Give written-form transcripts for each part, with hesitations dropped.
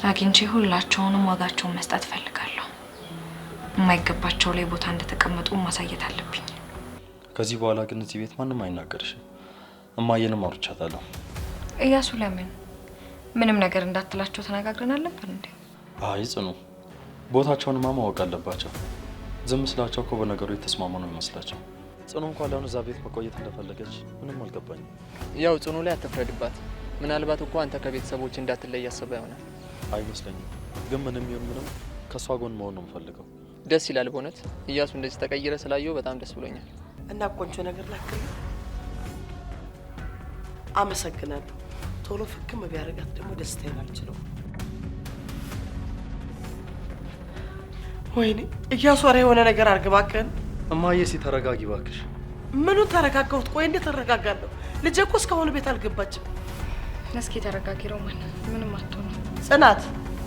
አግኝቼ ሁላቸውንም ዋጋቸውን መስጠት ፈልጋለሁ። የማይገባቸው ላይ ቦታ እንደተቀመጡ ማሳየት አለብኝ። ከዚህ በኋላ ግን እዚህ ቤት ማንም አይናገርሽም። እማዬንም አውርቻታለሁ። እያሱ ለምን ምንም ነገር እንዳትላቸው ተነጋግረን አልነበር እንዴ? አይ ጽኑ፣ ቦታቸውንማ ማወቅ አለባቸው። ዝም ስላቸው እኮ በነገሩ የተስማሙ ነው የሚመስላቸው። ጽኑ እንኳን ለአሁን እዛ ቤት መቆየት እንደፈለገች ምንም አልገባኝም። ያው ጽኑ ላይ አትፍረድባት። ምናልባት እኮ አንተ ከቤተሰቦች እንዳትለይ ያሰበ ይሆናል። አይመስለኝም። ግን ምንም ይሁን ምንም ከሷ ጎን መሆን ነው የምፈልገው። ደስ ይላል በእውነት እያሱ እንደዚህ ተቀይረ ስላየው በጣም ደስ ብሎኛል። እና ቆንጆ ነገር ላክል። አመሰግናለሁ። ቶሎ ፍክም ቢያደርጋት ደግሞ ደስታዬን አልችለው። ወይኔ እያሱ ኧረ የሆነ ነገር አርግባከን። እማዬ ሲተረጋጊ ባክሽ። ምኑን ተረጋጋሁት? ቆይ እንዴት ተረጋጋለሁ? ልጄ እኮ እስካሁን ቤት አልገባችም። እስኪ ተረጋጊ ሮማን፣ ምንም አትሆንም። ጽናት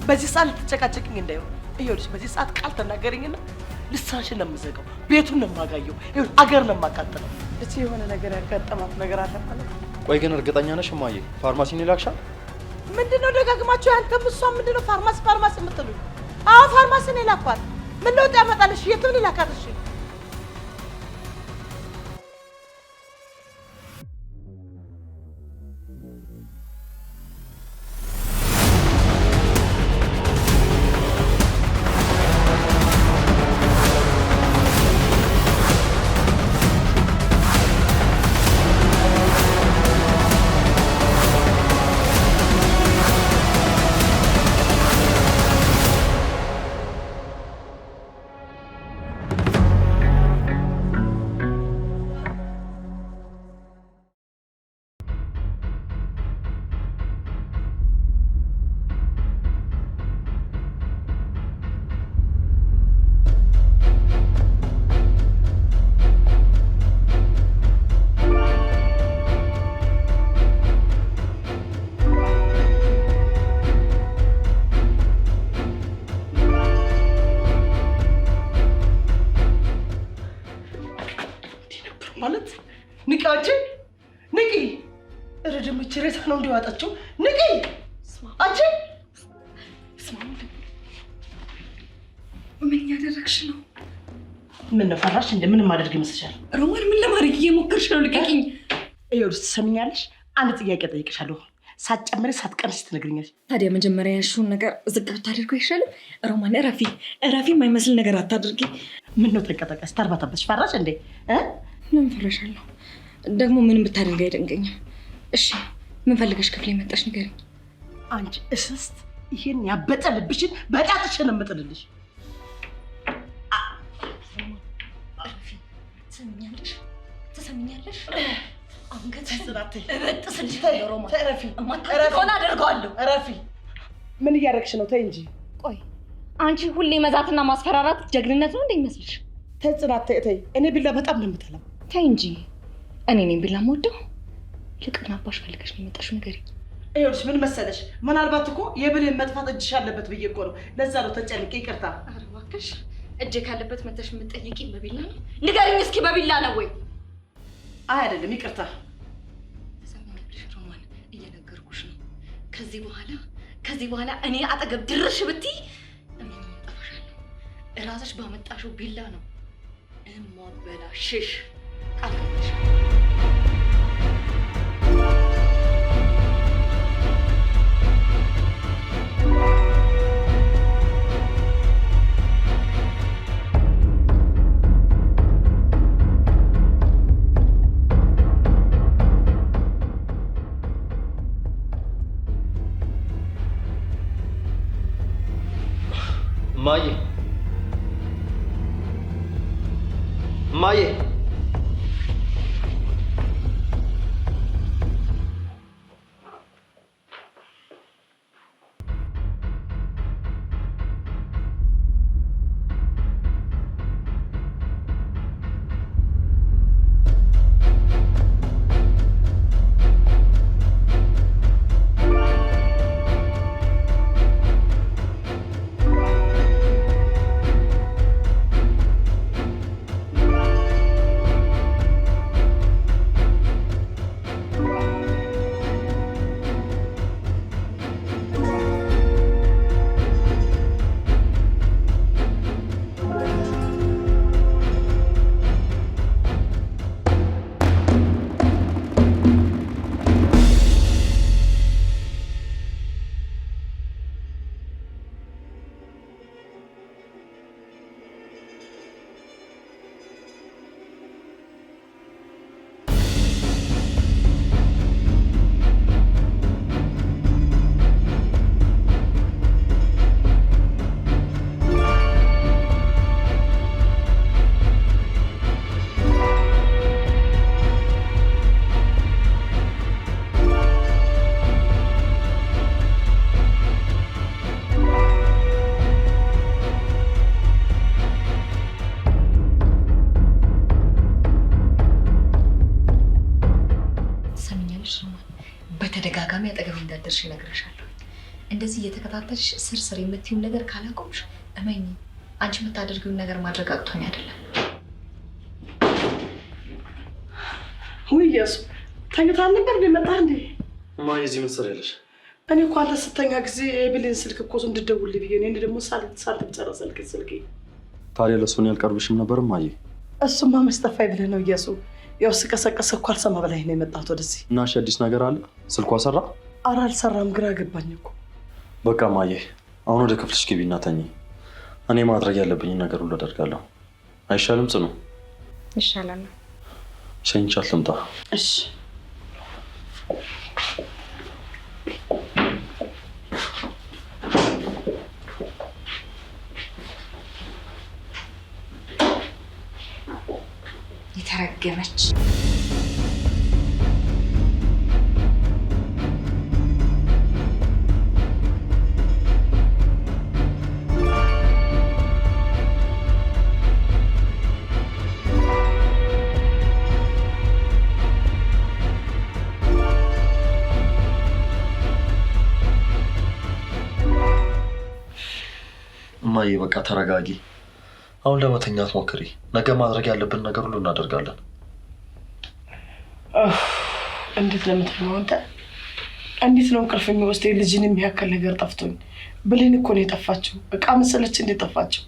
በዚህ ሰዓት ልትጨቃጨቅኝ እንዳይሆን። ይኸውልሽ በዚህ ሰዓት ቃል ተናገሪኝና ልሳንሽን ነው የምዘጋው፣ ቤቱን ነው የማጋየው፣ ይኸውልሽ አገር ነው የማቃጥለው። እቺ የሆነ ነገር ያጋጠማት ነገር አለ ማለት ነው። ቆይ ግን እርግጠኛ ነሽ እማዬ ፋርማሲን ይላክሻል? ምንድነው ደጋግማችሁ ያንተም እሷ ምንድነው ፋርማሲ የምትሉኝ? አዎ ፋርማሲን ይላኳል። ምን ለውጥ ያመጣልሽ? የቱን ይላካልሽ? ማለት ንቃጭ ንቂ ረደም ችሬታ ነው እንዲዋጣቸው ንቂ አንቺ ምን ያደረግሽ ነው? ምን ነው ፈራሽ? እንደምንም ማድረግ ይመስልሻል? ሮማን ምን ለማድረግ እየሞከርሽ ነው? ልቀቂኝ። ይኸውልሽ ትሰሚኛለሽ? አንድ ጥያቄ ጠይቅሻለሁ። ሳትጨምሪ ሳትቀንሽ ትነግሪኛለሽ። ታዲያ መጀመሪያ ያልሽውን ነገር ዝቅ ብታደርገው አይሻልም? ሮማን እረፊ፣ የማይመስል ነገር አታድርጊ። ምን ነው ተንቀጠቀስ ተርባታበሽ? ፈራሽ እንዴ? ምን ፈራሻለሁ? ደግሞ ምንም ብታደርግ አይደንቀኝም። እሺ ምን ፈልገሽ ክፍሌ መጣሽ? ንገሪኝ። አንቺ እስስት ይሄን ያበጠ ልብሽን በጣጥሽን እምጥልልሽ። ትሰሚኛለሽ? እረፊ። ምን እያደረግሽ ነው? ተይ እንጂ። ቆይ አንቺ ሁሌ መዛትና ማስፈራራት ጀግንነት ነው እንደሚመስልሽ? ተይ ጽናት ተይ። እኔ ቢላ በጣም ነው የምጠላው። ተይ እንጂ። እኔ ነኝ ቢላ የምወደው? ልቅና አባሽ ፈልገሽ ነው የመጣሽው? ንገሪኝ። ይኸውልሽ ምን መሰለሽ፣ ምናልባት እኮ የብሌን መጥፋት እጅሽ አለበት ብዬ እኮ ነው። ለዛ ነው ተጨንቄ። ይቅርታ። ኧረ እባክሽ እጄ ካለበት መተሽ የምትጠይቂኝ በቢላ ነው? ንገሪኝ እስኪ በቢላ ነው ወይ? አይ አይደለም፣ ይቅርታ። ተሰማኝልሽ ሮማን፣ እየነገርኩሽ ነው። ከዚህ በኋላ እኔ አጠገብ ድርሽ ብትይ እኔ እጠፋሻለሁ። እራስሽ ባመጣሽው ቢላ ነው እማበላሽሽ። ቃል ገባሽ? ማዬ በተደጋጋሚ አጠገቤ እንዳደርሽ እነግርሻለሁ። እንደዚህ እየተከታተልሽ ስር የምትይውን ነገር ካላቆምሽ እመኝ፣ አንቺ የምታደርጊውን ነገር ማድረግ አቅቶኝ አይደለም። ውይ እያሱ ተኝተሃል ነበር እንዴ? መጣህ እንዴ? እማዬ እዚህ ምን ትሰሪያለሽ? እኔ እኮ አንተ ስተኛ ጊዜ የብሌን ስልክ እኮ እንድትደውልልኝ ብዬ እኔ ደግሞ ሳልጨርስ ስልኬ። ታዲያ ለእሱ እኔ አልቀርብሽም ነበር እማዬ? እሱማ መች ጠፋኝ ብለህ ነው እያሱ? ያው ስቀሰቀስ እኮ አልሰማ በላይ ነው የመጣሁት ወደዚህ። እና እሺ አዲስ ነገር አለ? ስልኳ ሰራ? ኧረ አልሰራም፣ ግራ ገባኝ እኮ። በቃ እማዬ አሁን ወደ ክፍልሽ ግቢና ተኚ። እኔ ማድረግ ያለብኝን ነገር ሁሉ አደርጋለሁ። አይሻልም ጽኑ? ይሻላል። ሸኝቻት ልምጣ? እሺ። የተረገመች እማዬ በቃ ተረጋጊ። አሁን ለመተኛት ሞክሪ። ነገ ማድረግ ያለብን ነገር ሁሉ እናደርጋለን። እንዴት ለምትለው አንተ? እንዴት ነው እንቅልፍ የሚወስደኝ? ልጅን የሚያክል ነገር ጠፍቶኝ። ብሌን እኮ ነው የጠፋችው። እቃ መሰለች እንዴት ጠፋችው?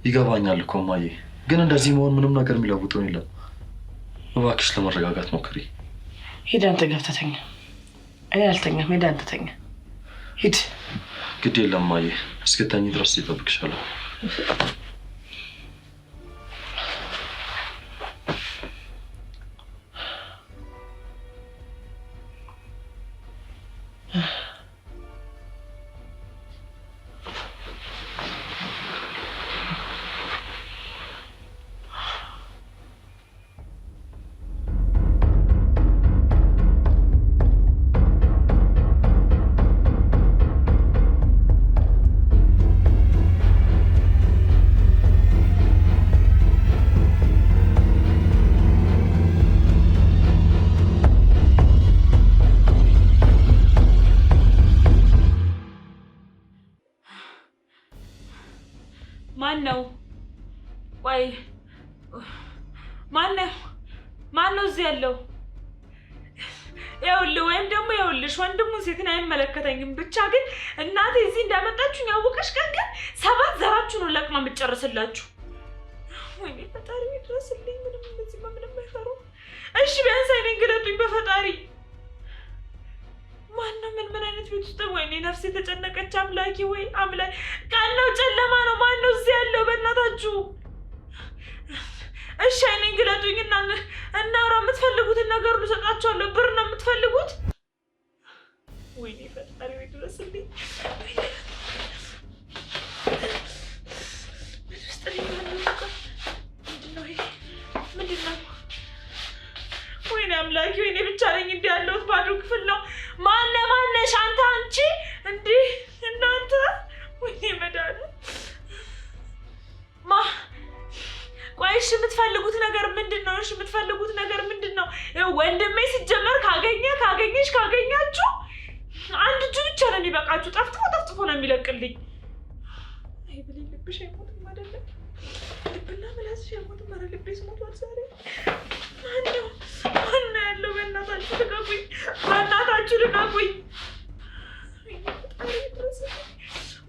ይገባኛል እኮ እማዬ፣ ግን እንደዚህ መሆን ምንም ነገር የሚለውጠው የለም። እባክሽ ለመረጋጋት ሞክሪ። ሂድ አንተ ገብተህ ተኛ። እኔ አልተኛም። ሂድ አንተ ተኛ። ሂድ። ግድ የለም እማዬ፣ እስክተኝ ድረስ ይጠብቅሻለሁ። ማነው እዚህ ያለው? ይኸውልህ ወይም ደግሞ ይኸውልሽ ወንድሙን ሴትን አይመለከተኝም። ብቻ ግን እናቴ እዚህ እንዳመጣችሁኝ ያወቀሽ ቀን ግን 7 ዘራችሁ ነው ለቅማ የምትጨርስላችሁ። ወይኔ ፈጣሪ ይድረስልኝ። ምንም እንደዚህ ምንም አይፈሩም። እሺ ቢያንስ አይኔን ግለጡኝ በፈጣሪ። ማነው? ምን አይነት ቤት ውስጥ? ወይኔ ነፍሴ ተጨነቀች። አምላኬ ወይ አምላክ፣ ቀን ነው ጨለማ ነው? ማነው እዚህ ያለው? በእናታችሁ እሺ አይኔን ግለጡኝ እና እናውራ። የምትፈልጉትን ነገር ሁሉ እሰጣችኋለሁ። ብር ነው የምትፈልጉት? ወይኔ ፈጣሪ ወይ ድረስልኝ። ምንድን ነው? ወይኔ አምላኬ፣ ወይኔ ብቻ ነኝ እንዲህ ያለሁት ባዶ ክፍል ነው። ማነሽ አንተ? አንቺ እንዲህ እናንተ? ወይኔ መድኃኒዓለም። ቆይ እሺ የምትፈልጉት ነገር ምንድን ነው? እሺ የምትፈልጉት ነገር ምንድን ነው? ወንድሜ ሲጀመር ካገኛችሁ አንድ እጁ ብቻ ነው የሚበቃችሁ። ጠፍጥፎ ነው የሚለቅልኝ። አይ ብሌን ልብሽ አይሞትም አይደለም? ልብና ምላስሽ አይሞትም። ኧረ ልቤስ ሞቷል ዛሬ። ማነው ያለው? በእናታችሁ ልቀቁኝ! በእናታችሁ ልቀቁኝ!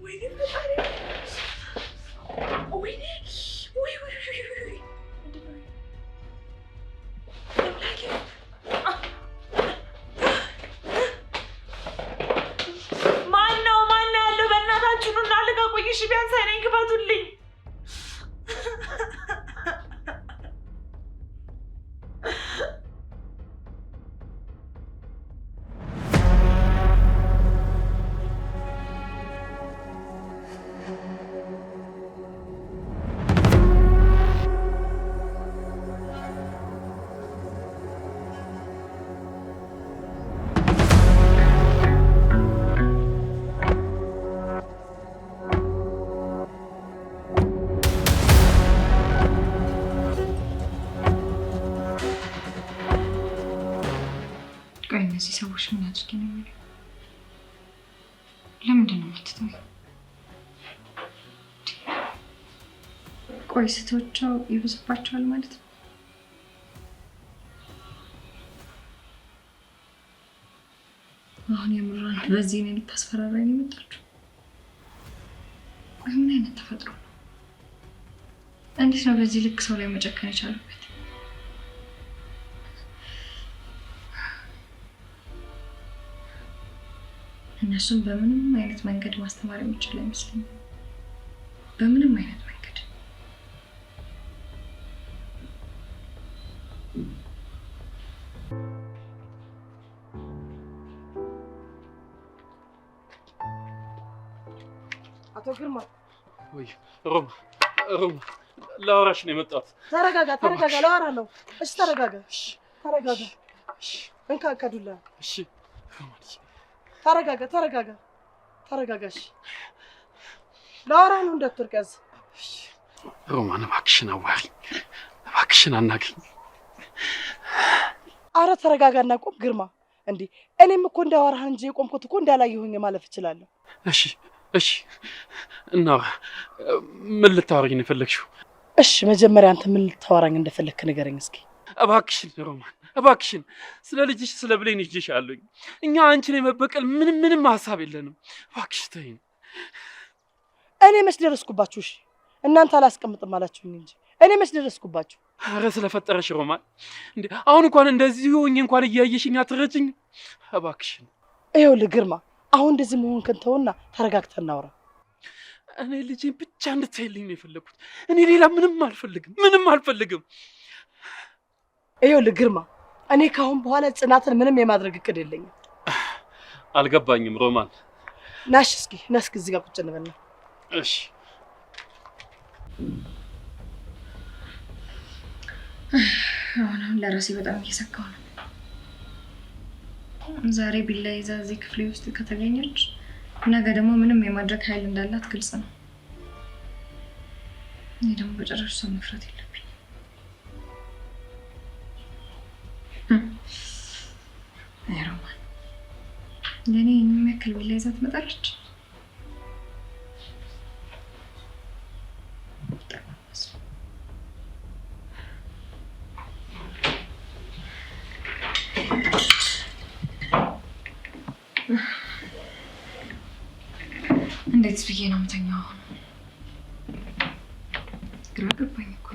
ወይኔ ፈጣሪ! ወይኔ ማነው ያለው? በእናታችሁ ኑና ልቀቁኝ! እሺ ቢያንስ አይኔን ክፈቱልኝ! እባክሽ ምን አድርጊ ነው የሚለው? ለምንድን ነው የምትተወው? ቆይ ስተወቸው ይብስባቸዋል ማለት ነው? አሁን የምራን በዚህ ነው ልታስፈራራኝ የመጣችው? ቆይ ምን አይነት ተፈጥሮ ነው? እንዴት ነው በዚህ ልክ ሰው ላይ መጨከን የቻለበት? እነሱም በምንም አይነት መንገድ ማስተማር የሚችል አይመስለኝም። በምንም አይነት መንገድ። አቶ ግርማ ወይ ሮማ ላወራሽ ነው የመጣሁት። ተረጋጋ፣ ላወራ ነው። እሺ ተረጋጋ፣ እንካ ከዱላ። እሺ ተረጋጋ። እሺ ላወራ ነው፣ እንዳትወርቅ ያዝ። ሮማን እባክሽን አዋሪኝ፣ እባክሽን አናግሪኝ። አረ ተረጋጋና ቆም። ግርማ እንዴ እኔም እኮ እንዳወራህ እንጂ የቆምኩት እኮ እንዳላየሁኝ ማለፍ እችላለሁ። እሺ እና ምን ልታወሪኝ ነው የፈለግሽው? እሺ መጀመሪያ አንተ ምን ልታወራኝ እንደፈለግክ ንገረኝ እስኪ። እባክሽን ሮማን እባክሽን፣ ስለ ልጅሽ ስለ ብሌን ይዤሻለሁኝ። እኛ አንቺን የመበቀል ምንም ሀሳብ የለንም። እባክሽ ተይኝ። እኔ መች ደረስኩባችሁ? እሺ እናንተ አላስቀምጥም አላችሁኝ እንጂ እኔ መች ደረስኩባችሁ? አረ ስለፈጠረሽ ሮማን እንዴ አሁን እንኳን እንደዚህ ሆኜ እንኳን እያየሽኝ አትረጅኝ እባክሽን። ይኸውልህ ግርማ አሁን እንደዚህ መሆን ከንተውና ተረጋግተን እናውራ። እኔ ልጄን ብቻ እንድትይልኝ ነው የፈለኩት። እኔ ሌላ ምንም አልፈልግም። ይኸውልህ ግርማ እኔ ካሁን በኋላ ጽናትን ምንም የማድረግ እቅድ የለኝም። አልገባኝም ሮማን። ናሽ እስኪ እዚህ ጋር ቁጭ እንበልና። እሺ አሁን ለራሴ በጣም እየሰካሁ ነው። ዛሬ ቢላ ይዛ እዚህ ክፍሌ ውስጥ ከተገኘች ነገ ደግሞ ምንም የማድረግ ኃይል እንዳላት ግልጽ ነው። እኔ ደግሞ በጨረሻ ሰው መፍራት የለብኝም። ሮማን ለእኔ የሚያክል ቢላ ይዛ ትመጣለች? እንዴት ብዬ ነው የምተኛው? ግራ ገባኝ እኮ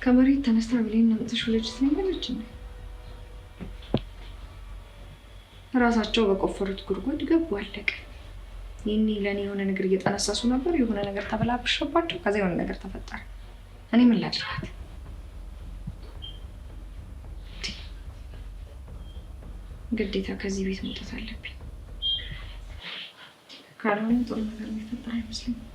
ከመሬት ተነስታ ብሌን ነምጥሽ ልጅ ትለኛለች እንዴ? ራሳቸው በቆፈሩት ጉድጓድ ገቡ፣ አለቀ። ይህኔ ለእኔ የሆነ ነገር እየጠነሰሱ ነበር። የሆነ ነገር ተበላብሸባቸው፣ ከዛ የሆነ ነገር ተፈጠረ። እኔ ምን ላድርጋት? ግዴታ ከዚህ ቤት መውጣት አለብኝ። ካልሆነ ጥሩ ነገር የሚፈጠር አይመስለኝም።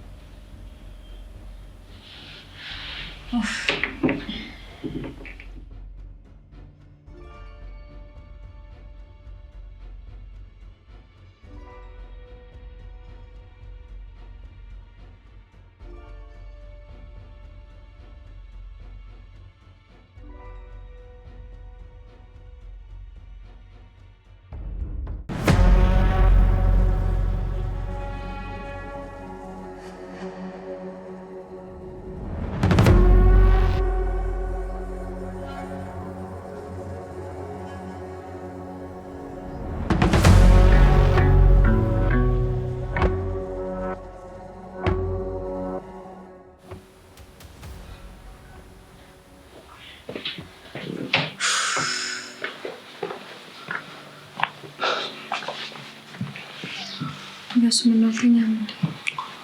እሱ ምን አልተኛም እንዴ?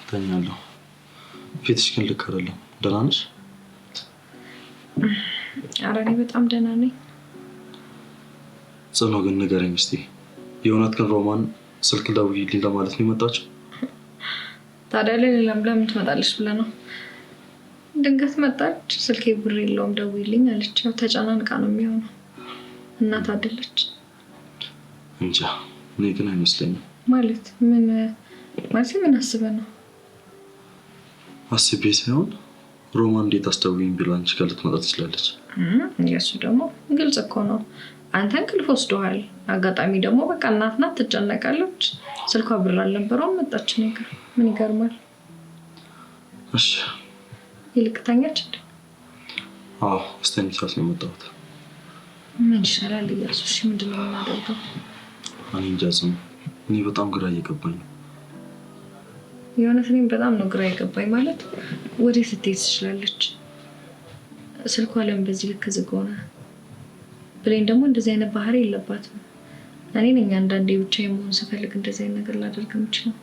ተኛለሁ። ፊትሽ ግን ልክ አይደለም። ደህና ነሽ? ኧረ እኔ በጣም ደህና ነኝ። ጽኑ ግን ንገረኝ እስኪ፣ የእውነት ግን ሮማን ስልክ ደውዪልኝ ለማለት ነው የመጣችው? ታዲያ ለምን ትመጣለች ብለህ ነው? ድንገት መጣች። ስልኬ ብር የለውም ደውዪልኝ አለች። ያው ተጨናንቃ ነው የሚሆነው። እናት አይደለች። እንጃ፣ እኔ ግን አይመስለኝም። ማለት ምን አስበህ ነው? አስቤ ሳይሆን ሮማን እንዴት አስደውይኝ ብላ አንቺ ጋር ልትመጣ ትችላለች? የእሱ ደግሞ ግልጽ እኮ ነው። አንተ እንቅልፍ ወስዶሃል። አጋጣሚ ደግሞ በቃ እናት ናት ትጨነቃለች። ስልኳ ብር አልነበረውም መጣች ነገር ምን ይገርማል። እሺ ይልቅ ተኛች እንዴ? አዎ አስተኝቻት ነው የመጣሁት። ምን ይሻላል እያሱ? እሺ ምንድን ነው የምናደርገው? እኔ እንጃ ጽኑ፣ እኔ በጣም ግራ እየገባኝ ነው። የእውነት እኔም በጣም ነው ግራ የገባኝ። ማለት ወዴት ልትሄድ ትችላለች? ስልኳ ለምን በዚህ ልክ ዝግ ሆነ? ብሌን ደግሞ እንደዚህ አይነት ባህሪ የለባትም። እኔ ነኝ አንዳንዴ ብቻ የመሆን ስፈልግ እንደዚህ አይነት ነገር ላደርግ የምችለው።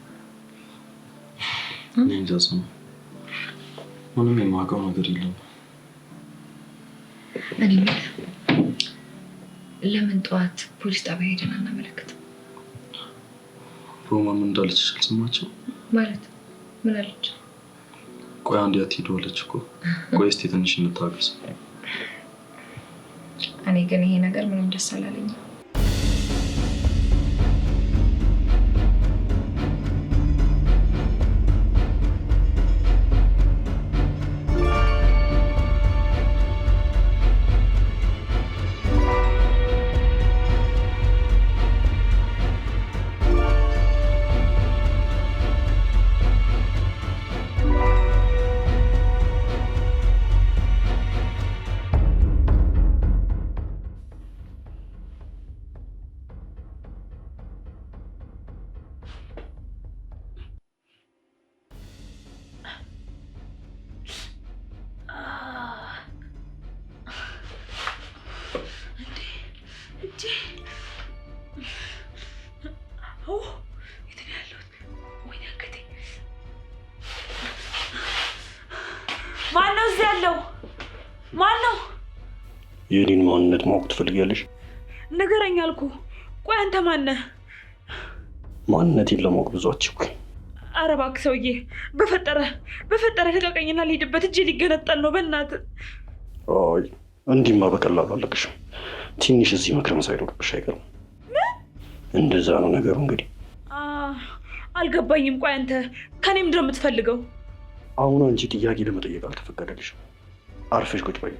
እኔ እንጃ ጽኑ፣ ምንም የማውቀው ነገር የለም። እኔ ለምን ጠዋት ፖሊስ ጣቢያ ሄደን አናመለክትም? ሮማ ምን እንዳለች አልሰማችም? ማለት ምን አለች? ቆይ አንዴ አትሄዱ አለች እኮ። ቆይ እስኪ ትንሽ እንታገስ። እኔ ግን ይሄ ነገር ምንም ደስ አላለኝም። ማነው እዚህ ያለው? ማነው? የኔን ማንነት ማወቅ ትፈልጊያለሽ? ንገረኝ አልኩህ። ቆይ አንተ ማነህ? ማንነቴን ለማወቅ ብዙ አትቸኩይ። ኧረ እባክህ ሰውዬ፣ በፈጠረ ልቀቀኝና ልሂድበት። እጄ ሊገነጠል ነው በእናትህ። አይ እንዲህማ በቀላሉ አለቅሽም። ትንሽ እዚህ መክረም ሳይኖርብሽ አይቀርም። እንደዛ ነው ነገሩ። እንግዲህ አልገባኝም። ቆይ አንተ ከኔ ምንድን ነው የምትፈልገው? አሁን አንቺ ጥያቄ ለመጠየቅ አልተፈቀደልሽም። አርፈሽ ቁጭ በይ።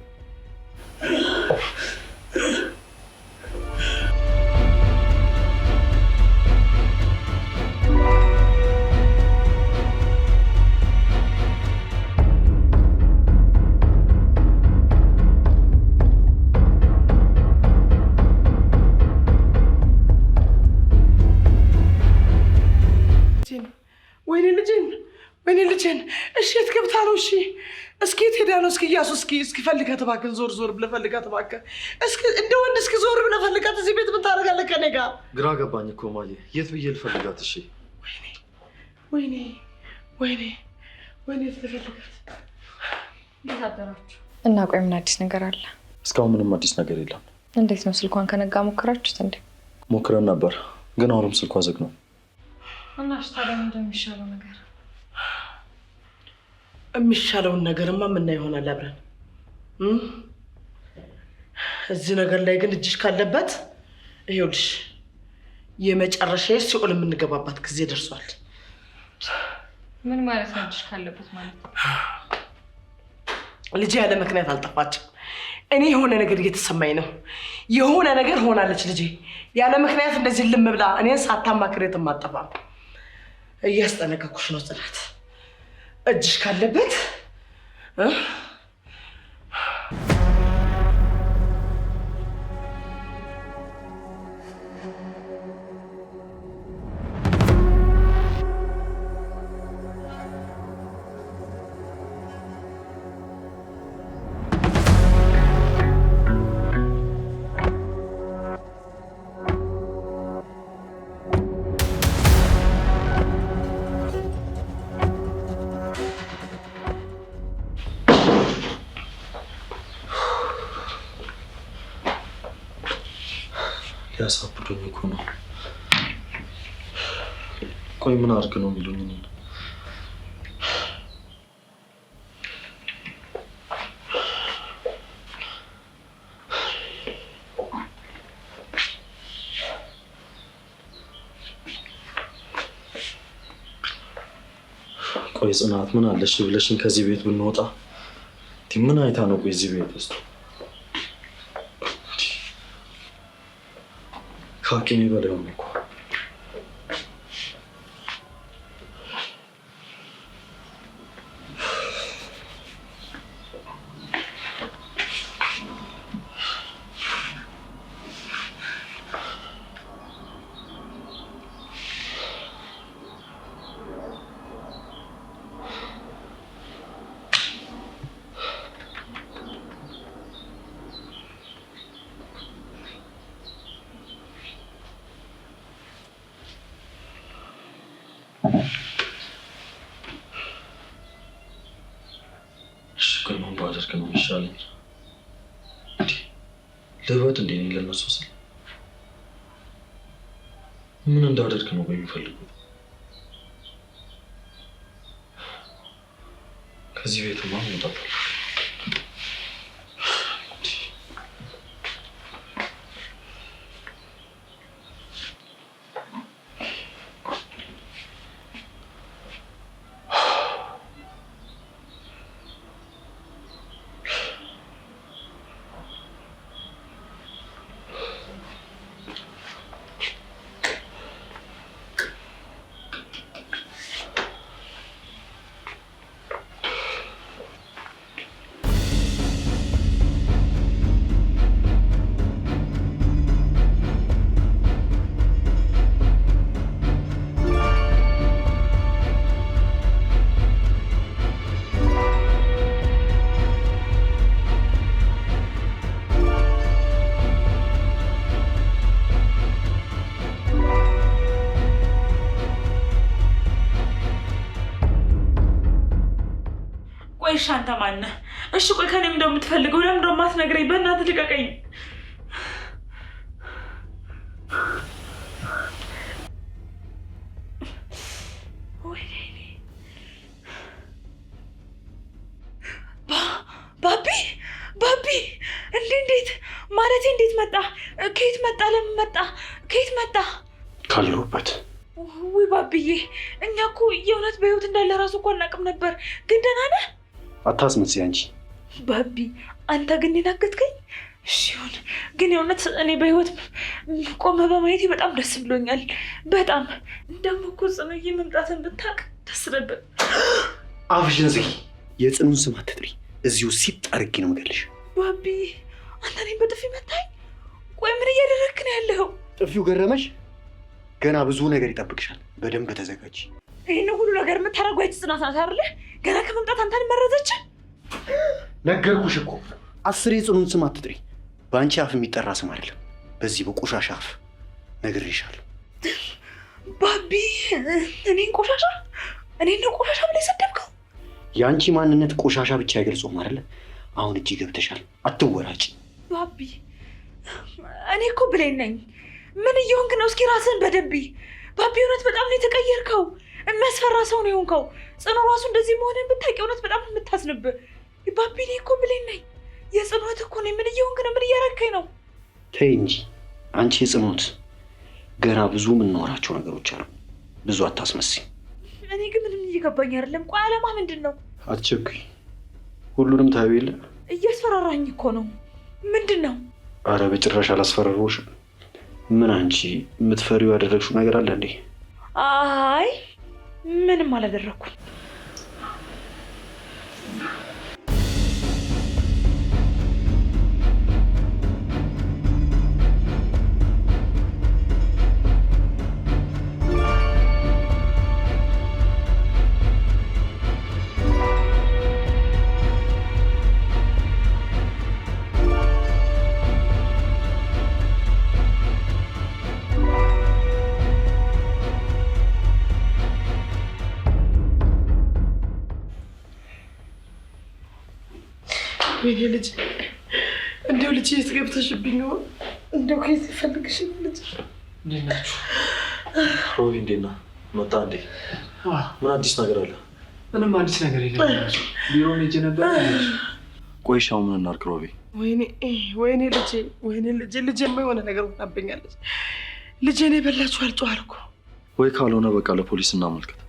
ወይኔ ልጄን። እሺ የት ገብታ ነው? እሺ እስኪ የት ሄዳ ነው? እስኪ እያሱ እስኪ ፈልጋት እባክህ። ዞር ብለህ ፈልጋት እባክህ። እስኪ እንደ ወንድ እስኪ ዞር ብለህ ፈልጋት። እዚህ ቤት ምን ታደርጋለህ ከእኔ ጋር? ግራ ገባኝ እኮ ማየ። የት ብዬ ልፈልጋት? እሺ ወይኔ ትፈልጋት። እንዴት አደራችሁ? እና ቆይ ምን አዲስ ነገር አለ? እስካሁን ምንም አዲስ ነገር የለም። እንዴት ነው? ስልኳን ከነጋ ሞከራችሁት እንዴ? ሞክረን ነበር፣ ግን አሁንም ስልኳ ዝግ ነው። እና ታዲያ ምንድን ነው የሚሻለው ነገር? የሚሻለውን ነገርማ ምና ይሆናል አብረን። እዚህ ነገር ላይ ግን እጅሽ ካለበት ይኸውልሽ የመጨረሻ ሲኦል የምንገባባት ጊዜ ደርሷል። ምን ማለት ነው እጅሽ ካለበት ማለት? ልጄ ያለ ምክንያት አልጠፋችም። እኔ የሆነ ነገር እየተሰማኝ ነው። የሆነ ነገር ሆናለች ልጄ። ያለ ምክንያት እንደዚህ ልም ብላ እኔን ሳታማክር የትም አትጠፋም። እያስጠነቀኩሽ ነው ጽናት። እጅሽ ካለበት ያሳብዱኝ እኮ ነው። ቆይ ምን አድርግ ነው የሚሉኝ? ቆይ ጽናት ምን አለሽ ብለሽኝ ከዚህ ቤት ብንወጣ ምን አይታ ነው ቆይ እዚህ ቤት ውስጥ ከአቅሜ በላይ ሆነ እኮ። ምን ባደርግ ነው የሚሻለኝ? ልበድ እንዴ ነው ለነሱ ስል ምን እንዳደርግ ነው የሚፈልጉት? ከዚህ ቤትማ መውጣት እሺ አንተ ማን ነህ? እሺ ቆይ ከኔም እንደው የምትፈልገው ለምን እንደው ማትነግረኝ? በእናትህ ልቀቀኝ። ባቢ እንዴት ማለት እንዴት መጣ? ከየት መጣ? ለምን መጣ? ከየት መጣ? ካለሁበት። ውይ ባቢዬ፣ እኛ እኮ የእውነት በህይወት እንዳለ ራሱ እኮ አናውቅም ነበር። ግን ደህና ነህ? አታስመስይ አንቺ። ባቢ አንተ ግን ይናገትከኝ። እሺ ይሁን፣ ግን የእውነት እኔ በህይወት ቆመ በማየቴ በጣም ደስ ብሎኛል። በጣም እንደውም እኮ ጽኑዬ መምጣትን ብታውቅ ደስ ነበር። አፍሽን ዝጊ። የጽኑን ስም አትጥሪ። እዚሁ ሲጥ አድርጌ ነው የምገልሽ። ባቢ አንተ እኔን በጥፊ መታኝ? ቆይ ምን እያደረግክ ነው ያለኸው? ጥፊው ገረመሽ? ገና ብዙ ነገር ይጠብቅሻል። በደንብ ተዘጋጂ። ይህን ሁሉ ነገር የምታደርገው አይት ጽናት ናት አይደለ? ገና ከመምጣት አንተን መረዘች። ነገርኩሽ እኮ 10 የጽኑን ስም አትጥሪ። በአንቺ አፍ የሚጠራ ስም አይደለም፣ በዚህ በቆሻሻ አፍ ነግሬሻለሁ። ባቢ እኔን ቆሻሻ? እኔን ነው ቆሻሻ ብለህ የሰደብከው? የአንቺ ማንነት ቆሻሻ ብቻ አይገልጾም አይደለ? አሁን እጅ ገብተሻል፣ አትወራጭ። ባቢ እኔ እኮ ብሌን ነኝ። ምን እየሆንክ ነው? እስኪ ራስህን በደንብ ባቢ። እውነት በጣም ነው የተቀየርከው። የሚያስፈራ ሰው ነው የሆንከው። ጽኑ ራሱ እንደዚህ መሆንን ብታውቂ እውነት በጣም የምታስነብህ ባቢ። እኔ እኮ ብሌን ነኝ። የጽኑት እኮ ነኝ። ምን እየሆንክ ነው? ምን እያረግከኝ ነው? ተይ እንጂ አንቺ የጽኑት፣ ገና ብዙ የምናወራቸው ነገሮች አሉ። ብዙ አታስመስይ። እኔ ግን ምንም እየገባኝ አይደለም። ቆይ አላማ ምንድን ነው? አትቸኩይ፣ ሁሉንም ታዩ የለ። እያስፈራራኝ እኮ ነው። ምንድን ነው? አረ በጭራሽ አላስፈራራሁሽም። ምን አንቺ የምትፈሪው ያደረግሽው ነገር አለ እንዴ? አይ ምንም አላደረኩም። ወይኔ ልጅ፣ እንደው ልጅ የት ገብተሽብኝ ነው? እንደው ከየት ፈልግሽ ልጅ? እንዴት ናችሁ? ሮቢ እንዴት ነህ? መጣ እንዴ? ምን አዲስ ነገር አለ? ምንም አዲስ ነገር የለም። ቢሮ ሄጄ ነበር። ቆይ ሻው ምን እናድርግ ሮቢ? ወይኔ ልጄ ልጄማ የሆነ ነገር ሆናብኛለች። ልጄን የበላችሁ አልጮህ እኮ። ወይ ካልሆነ በቃ ለፖሊስ እናመልከት።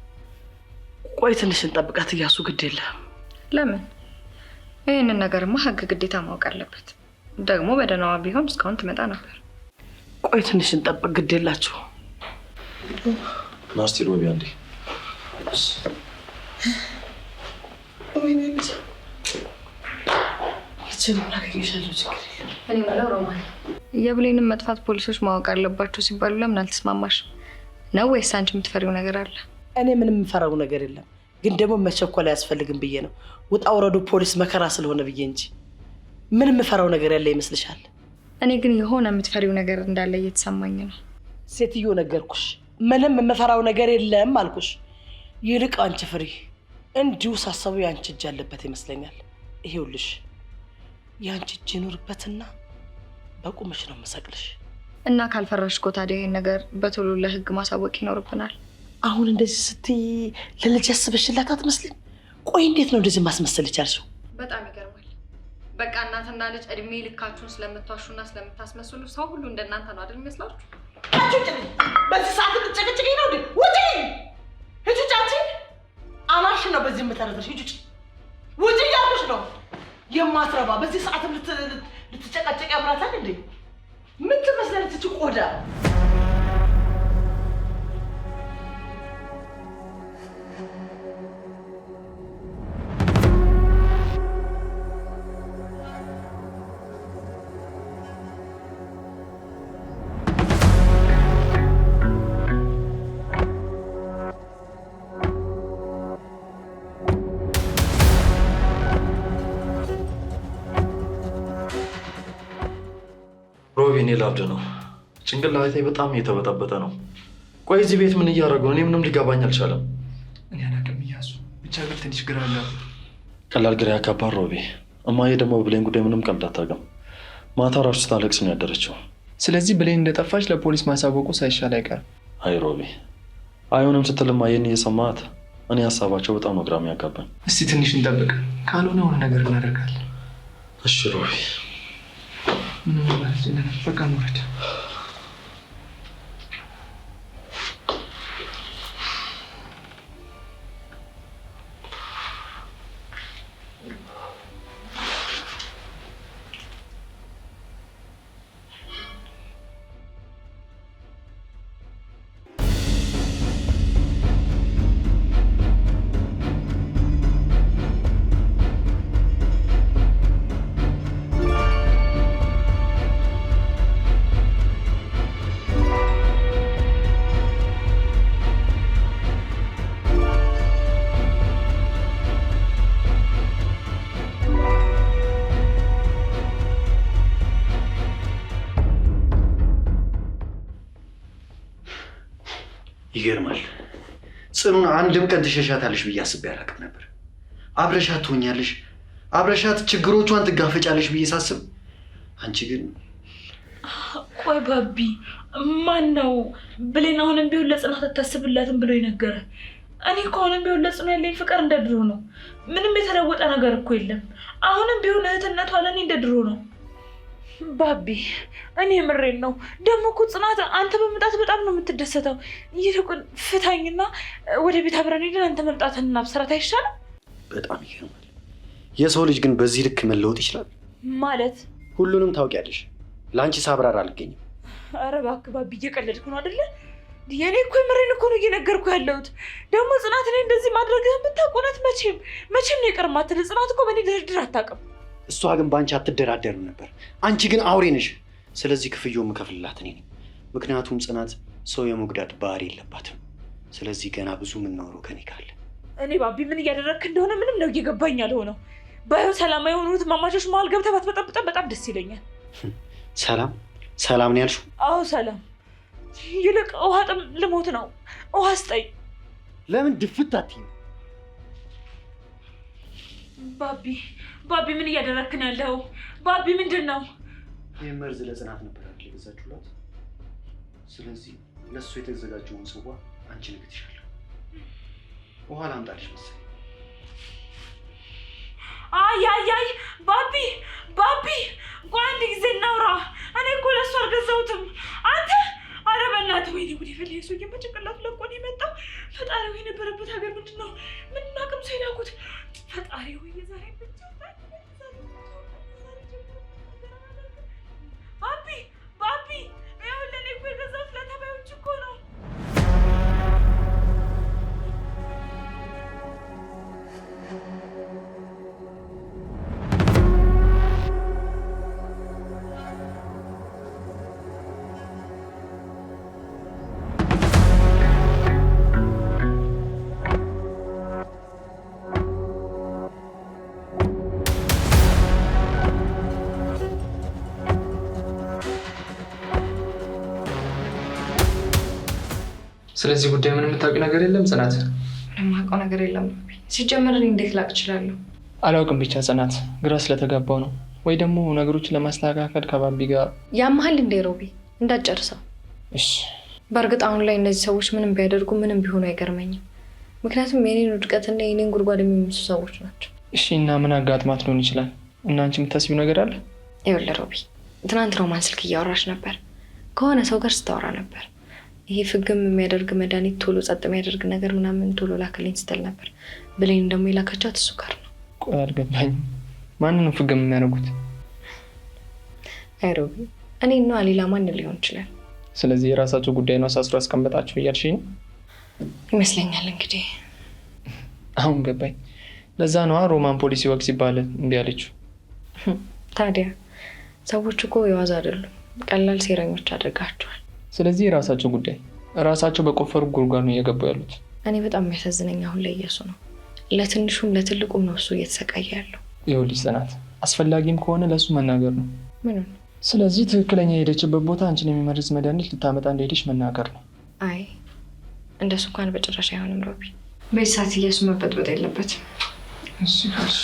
ቆይ ትንሽ እንጠብቃት እያሱ። ግድ የለም። ለምን? ይህንን ነገርማ ህግ ግዴታ ማወቅ አለበት። ደግሞ በደህናዋ ቢሆን እስካሁን ትመጣ ነበር። ቆይ ትንሽ እንጠብቅ፣ ግድ የላችሁ። ናስቲ ሮቢ አንዴ እኔ የምለው ሮማን፣ የብሌንን መጥፋት ፖሊሶች ማወቅ አለባቸው ሲባሉ ለምን አልተስማማሽ ነው? ወይስ አንቺ የምትፈሪው ነገር አለ? እኔ ምንም የምፈራው ነገር የለም፣ ግን ደግሞ መቸኮል አያስፈልግም ብዬ ነው። ውጣ ውረዱ ፖሊስ መከራ ስለሆነ ብዬ እንጂ ምን የምፈራው ነገር ያለ ይመስልሻል? እኔ ግን የሆነ የምትፈሪው ነገር እንዳለ እየተሰማኝ ነው። ሴትዮ ነገርኩሽ፣ ምንም የምፈራው ነገር የለም አልኩሽ። ይልቅ አንቺ ፍሪ። እንዲሁ ሳሰቡ የአንቺ እጅ ያለበት ይመስለኛል። ይሄውልሽ የአንቺ እጅ ይኖርበትና በቁምሽ ነው መሰቅልሽ። እና ካልፈራሽ እኮ ታዲያ ይሄን ነገር በቶሎ ለህግ ማሳወቅ ይኖርብናል። አሁን እንደዚህ ስትይ ለልጅ ያስበሽላት አትመስልም? ቆይ እንዴት ነው እንደዚህ ማስመሰል ይቻልሽው? በጣም ይገርማል። በቃ እናትና ልጅ እድሜ ልካችሁን ስለምትዋሹና ስለምታስመስሉ ሰው ሁሉ እንደናንተ ነው አይደል የሚመስላችሁ? በዚህ ሰዓት ልትጨቀጭቀኝ ነው እንዴ? ውጪ! ሂጂ ጫንቺ! አማሽ ነው በዚህ የምተረተሽ። ሂጂ ውጪ እያልኩሽ ነው። የማትረባ በዚህ ሰዓት ልትጨቀጨቅ ያምራታል እንዴ? ምን ትመስላለች እቺ ቆዳ? ሮቢ እኔ ላብድ ነው። ጭንቅላቴ በጣም እየተበጠበጠ ነው። ቆይ እዚህ ቤት ምን እያደረጉ ነው? እኔ ምንም ሊገባኝ አልቻለም። እኔ አላውቅም እያሱ፣ ብቻ ግን ትንሽ ግራ አለ። ቀላል ግራ ያጋባል ሮቢ። እማዬ ደግሞ በብሌን ጉዳይ ምንም ቀልድ አታውቅም። ማታ ራሱ ስታለቅስ ነው ያደረችው። ስለዚህ ብሌን እንደጠፋች ለፖሊስ ማሳወቁ ሳይሻል አይቀርም። አይ ሮቢ አይሆንም ስትል እማዬን እየሰማት እኔ ሀሳባቸው በጣም ነው ግራ የሚያጋባኝ። እስቲ ትንሽ እንጠብቅ፣ ካልሆነ የሆነ ነገር እናደርጋለን። እሺ ሮቢ። ምንም ማለት የለንም፣ በቃ እንውረድ። ይገርማል። ጽኑን አንድም ቀን ትሸሻታለሽ ብዬ አስቤ አላውቅም ነበር። አብረሻት ትሆኛለሽ፣ አብረሻት ችግሮቿን ትጋፈጫለሽ ብዬ ሳስብ፣ አንቺ ግን ቆይ ባቢ፣ ማን ነው ብሌን አሁንም ቢሆን ለጽናት አታስብላትም ብሎ ይነገረ? እኔ እኮ አሁንም ቢሆን ለጽኑ ያለኝ ፍቅር እንደ ድሮ ነው። ምንም የተለወጠ ነገር እኮ የለም። አሁንም ቢሆን እህትነቷ ለእኔ እንደ ድሮ ነው። ባቢ እኔ ምሬን ነው። ደግሞ እኮ ጽናት አንተ በመምጣት በጣም ነው የምትደሰተው። ይልቁን ፍታኝና ወደ ቤት አብረን ሄደን አንተ መምጣትን እናብስራት አይሻልም? በጣም ይገርማል። የሰው ልጅ ግን በዚህ ልክ መለወጥ ይችላል ማለት? ሁሉንም ታውቂያለሽ። ለአንቺ ሳብራራ አልገኝም። ኧረ እባክህ ባቢ እየቀለድክ ነው አይደለ? የኔ እኮ ምሬን እኮ ነው እየነገርኩ ያለሁት። ደግሞ ጽናት እኔ እንደዚህ ማድረግህን ብታውቁነት መቼም ነው ይቅር የማትል። ጽናት እኮ በእኔ ድርድር አታውቅም። እሷ ግን በአንቺ አትደራደርም ነበር። አንቺ ግን አውሬ ነሽ። ስለዚህ ክፍያው የምከፍልላት እኔ ነኝ። ምክንያቱም ጽናት ሰው የመጉዳት ባህሪ የለባትም። ስለዚህ ገና ብዙ የምናወራው ከኔ ካለ። እኔ ባቢ ምን እያደረግክ እንደሆነ ምንም ነው እየገባኝ ያልሆነው። ባይሆን ሰላማዊ የሆኑት ማማቾች መሀል ገብተህ ባትበጠብጠን በጣም ደስ ይለኛል። ሰላም ነው ያልሽው? አዎ ሰላም። ይልቅ ውሃ ጥም ልሞት ነው። ውሃ ስጠኝ። ለምን ድፍት አትይም? ባቢ ምን እያደረግክ ነው ያለው? ባቢ ምንድን ነው? ይህ መርዝ ለጽናት ነበር አይደል የገዛችሁላት? ስለዚህ ለእሱ የተዘጋጀውን ጽዋ አንቺ ነግትሻለሁ። ውሃ ላምጣልሽ መሰለኝ። አይ ባቢ ቆይ አንድ ጊዜ እናውራ። እኔ እኮ ለእሱ አልገዛሁትም። አንተ ኧረ በእናትህ ወይኔ ጉድ የፈለገ ሰውዬ በጭንቅላቱ ለቆ ነው የመጣው። ፈጣሪ ወይ የነበረበት ሀገር ምንድን ነው? ምን አቅም ሰው የላኩት? ፈጣሪ ወይ የዛሬ ብቻ ስለዚህ ጉዳይ ምንም የምታውቂው ነገር የለም ጽናት? ምንም አውቀው ነገር የለም። ሲጀመር እኔ እንዴት ላቅ እችላለሁ? አላውቅም ብቻ ጽናት ግራ ስለተጋባው ነው። ወይ ደግሞ ነገሮችን ለማስተካከል ከባቢ ጋር ያመሃል እንዴ ሮቢ? እንዳትጨርሰው እሺ። በእርግጥ አሁን ላይ እነዚህ ሰዎች ምንም ቢያደርጉ ምንም ቢሆኑ አይገርመኝም። ምክንያቱም የኔን ውድቀትና የኔን ጉድጓድ የሚመሱ ሰዎች ናቸው። እሺ እና ምን አጋጥማት ሊሆን ይችላል? እና አንቺ የምታስቢው ነገር አለ? ይኸውልህ ሮቢ፣ ትናንት ሮማን ስልክ እያወራች ነበር። ከሆነ ሰው ጋር ስታወራ ነበር። ይሄ ፍግም የሚያደርግ መድኃኒት ቶሎ ጸጥ የሚያደርግ ነገር ምናምን ቶሎ ላክልኝ ስትል ነበር። ብሌን ደግሞ የላከቻት እሱ ጋር ነው። ቆይ አልገባኝም። ማንን ነው ፍግም የሚያደርጉት? አይ ሮቢ፣ እኔ ነው ሌላ ማን ሊሆን ይችላል? ስለዚህ የራሳቸው ጉዳይ ነው አሳስሮ ያስቀመጣቸው እያልሽኝ ነው? ይመስለኛል። እንግዲህ አሁን ገባኝ። ለዛ ነዋ ሮማን ፖሊሲ ወግ ሲባል እምቢ አለችው። ታዲያ ሰዎች እኮ የዋዛ አይደሉም፣ ቀላል ሴረኞች አድርጋቸዋል። ስለዚህ የራሳቸው ጉዳይ ራሳቸው በቆፈሩ ጉድጓድ ነው እየገቡ ያሉት። እኔ በጣም የሚያሳዝነኝ አሁን ላይ እየሱ ነው። ለትንሹም ለትልቁም ነው እሱ እየተሰቃየ ያለው። ይኸውልሽ ጽናት፣ አስፈላጊም ከሆነ ለእሱ መናገር ነው። ምኑን? ስለዚህ ትክክለኛ የሄደችበት ቦታ አንቺን የሚመርዝ መድኃኒት ልታመጣ እንደሄደች መናገር ነው። አይ እንደሱ እንኳን በጭራሽ አይሆንም ሮቢ። በዚህ ሰዓት እየሱ መበጥበጥ የለበትም። እሺ ካልሽ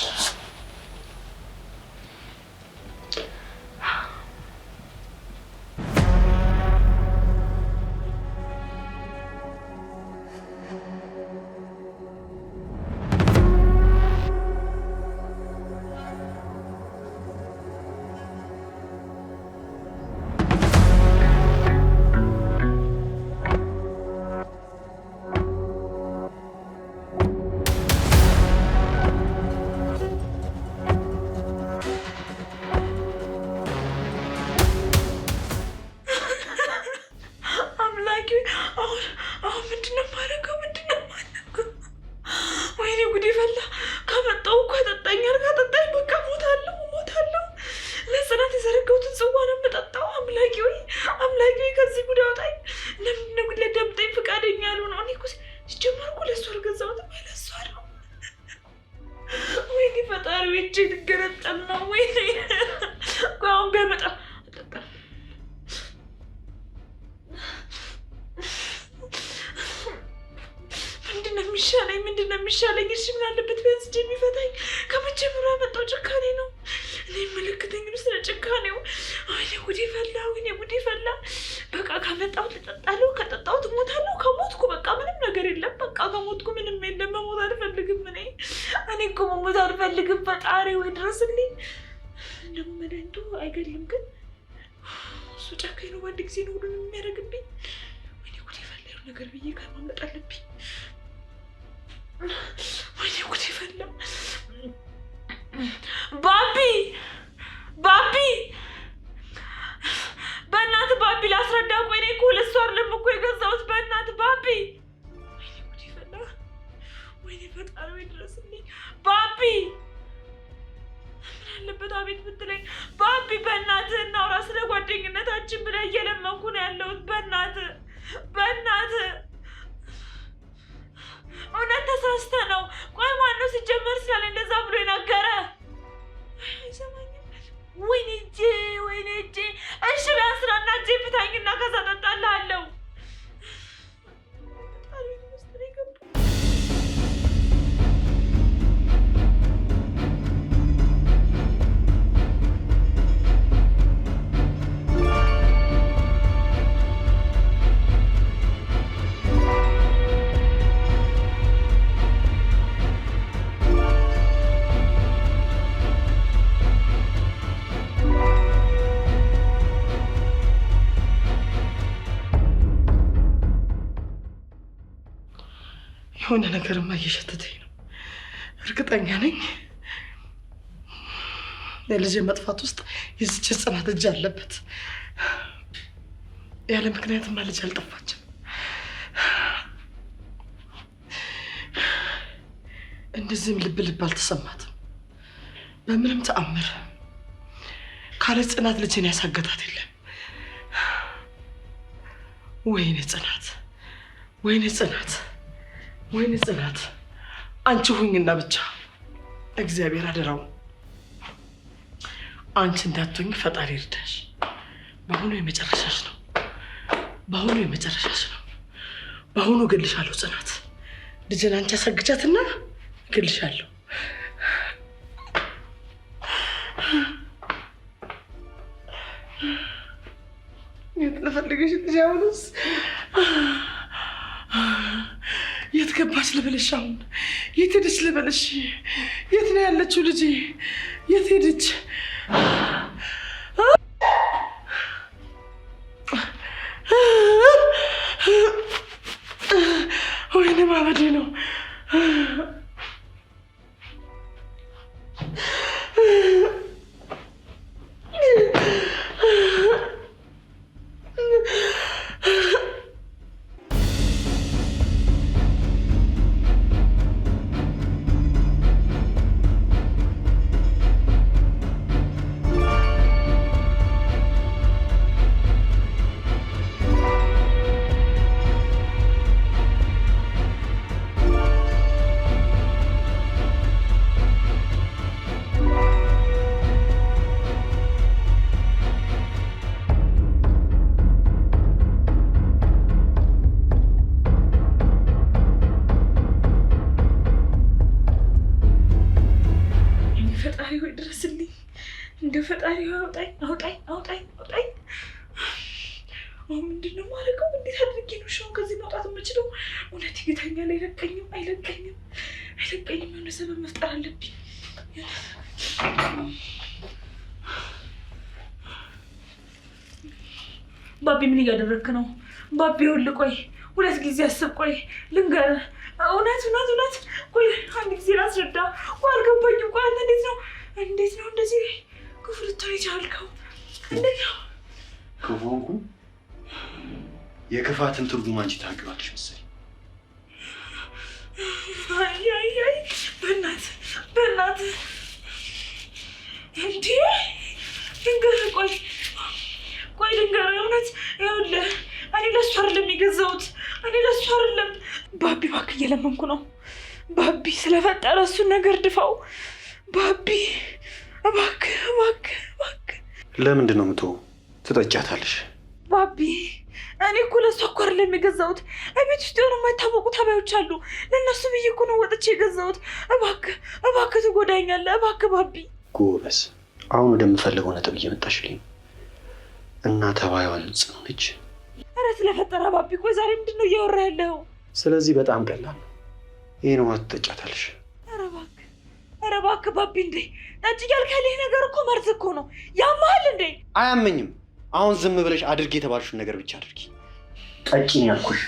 ምንድን ነው የሚሻለኝ? እሺ ምን አለበት ቢያንስ እጄ የሚፈታኝ? ከመጀመሪያ ያመጣው ጭካኔ ነው። እኔ የምልክተኝ ስለ ጭካኔው። ወይኔ ጉዴ ፈላ፣ ወይኔ ጉዴ ፈላ። በቃ ካመጣሁት ልጠጣለሁ፣ ከጠጣሁት እሞታለሁ፣ ከሞትኩ በቃ ምንም ነገር የለም። በቃ ከሞትኩ ምንም የለም። መሞት አልፈልግም። እኔ እኮ መሞት አልፈልግም። ፈጣሪ ወይ ድረስልኝ። ደግሞ መድኃኒቱ አይገድልም፣ ግን እሱ ጨካኝ ነው። በአንድ ጊዜ ነው ሁሉንም የሚያደርግብኝ። ወይኔ ጉዴ ፈላ። የሆነ ነገር ብዬ ከማመጥ አለብኝ። ወይኔ ጉዴ ፈላ። ባቢ ባቢ፣ በእናትህ ባቢ ላስረዳ። ቆይ እኔ እኮ ሁለት ሰው አይደለም እኮ የገዛሁት። በእናትህ ባቢ። ወይኔ ጉዴ ፈላ። ወይኔ ፈጣሪ ወይ ድረስልኝ። ባቢ ምን አለበት አቤት ብትለኝ። ባቢ በእናትህ እናውራ ስለ ጓደኝነታችን ብለህ እየለመንኩ ነው ያለሁት። በእናትህ በእናትህ እውነት ተሳስተህ ነው። ቆይ ማነው ሲጀመር ስላለ እንደዛ ብሎ የናገረ? አይሰማኝም። ወይኔ እጄ ወይኔ እጄ። እሺ ቢያስራና እጄ ፍታኝና ከዛ ጠጣልሃለሁ። የሆነ ነገርማ እየሸተተኝ ነው። እርግጠኛ ነኝ የልጄ መጥፋት ውስጥ የዚች ጽናት እጅ አለበት። ያለ ምክንያትማ ልጅ አልጠፋችም። እንደዚህም ልብ አልተሰማትም። በምንም ተአምር ካለ ጽናት ልጄን ያሳገታት የለም። ወይኔ ጽናት፣ ወይኔ ጽናት፣ ወይኔ ጽናት፣ አንቺ ሁኝና ብቻ እግዚአብሔር አደራው አንቺ እንዳትሆኝ ፈጣሪ ይርዳሽ። በአሁኑ የመጨረሻሽ ነው፣ በአሁኑ የመጨረሻሽ ነው። በአሁኑ እገልሻለሁ ጽናት። ልጄን አንቺ አሰግጃትና እገልሻለሁ። የት ልፈልግሽ ልጄ? አሁንስ የት ገባች ልበልሽ? አሁን የት ሄደች ልበልሽ? የት ነው ያለችው ልጄ? የት ሄደች? ወይኔ ማበዴ ነው። ፈጣሪ አውጣኝ አውጣኝ አውጣኝ አውጣኝ። አሁን ምንድን ነው የማደርገው? እንዴት አድርጌ ነው ሻው ከዚህ መውጣት የምችለው? እውነት ይገታኛል። አይለቀኝም አይለቀኝም አይለቀኝም። የሆነ ሰበብ መፍጠር አለብኝ። ባቢ ምን እያደረግክ ነው? ባቢ ይኸውልህ፣ ቆይ ሁለት ጊዜ አስብ። ቆይ ልንገርህ፣ እውነት እውነት እውነት። ቆይ አንድ ጊዜ ላስረዳ። ቆይ አልገባኝም። ቆይ አንተ እንዴት ነው እንደዚህ ክፉ ልትሆን የቻልከው? እንዴት ነው ክፉ ሆንኩኝ? የክፋትን ትርጉም አንቺ ታውቂዋለሽ መሰለኝ። አይ በእናትህ እንዴ ልንገርህ፣ ቆይ ልንገርህ፣ እውነት ይኸውልህ፣ እኔ ለእሱ አይደለም የገዛሁት፣ እኔ ለእሱ አይደለም። ባቢ እባክህ እየለመንኩ ነው። ባቢ ስለፈጠረ እሱን ነገር ድፋው። ባቢ እባክህ እባክህ እባክህ። ለምንድን ነው የምትወው? ትጠጫታለሽ። ባቢ እኔ እኮ ለእሱ እኮ አይደለም የገዛሁት። እቤት ውስጥ የሆኑ የማይታወቁ ተባዮች አሉ። ለእነሱ ብዬ እኮ ነው ወጥቼ የገዛሁት። እባክህ እባክህ ትጎዳኛለህ። እባክህ ባቢ። ጎበዝ፣ አሁን ወደምፈልገው ነጥብ እየመጣሽልኝ እና ተባይዋ ጽኑ ነች። ኧረ ስለፈጠረ ባቢ፣ ቆይ ዛሬ ምንድን ነው እያወራህ ያለኸው? ስለዚህ በጣም ቀላል ነው። ይሄን ውሃ ትጠጫታለሽ። ኧረ እባክህ ባቢ። እንዴ ጠጭ እያልክ ያለኝ ነገር እኮ መርዝ እኮ ነው። ያመሃል እንዴ? አያመኝም። አሁን ዝም ብለሽ አድርጌ የተባልሽውን ነገር ብቻ አድርጊ። ጠጪ ነው ያልኩሽ።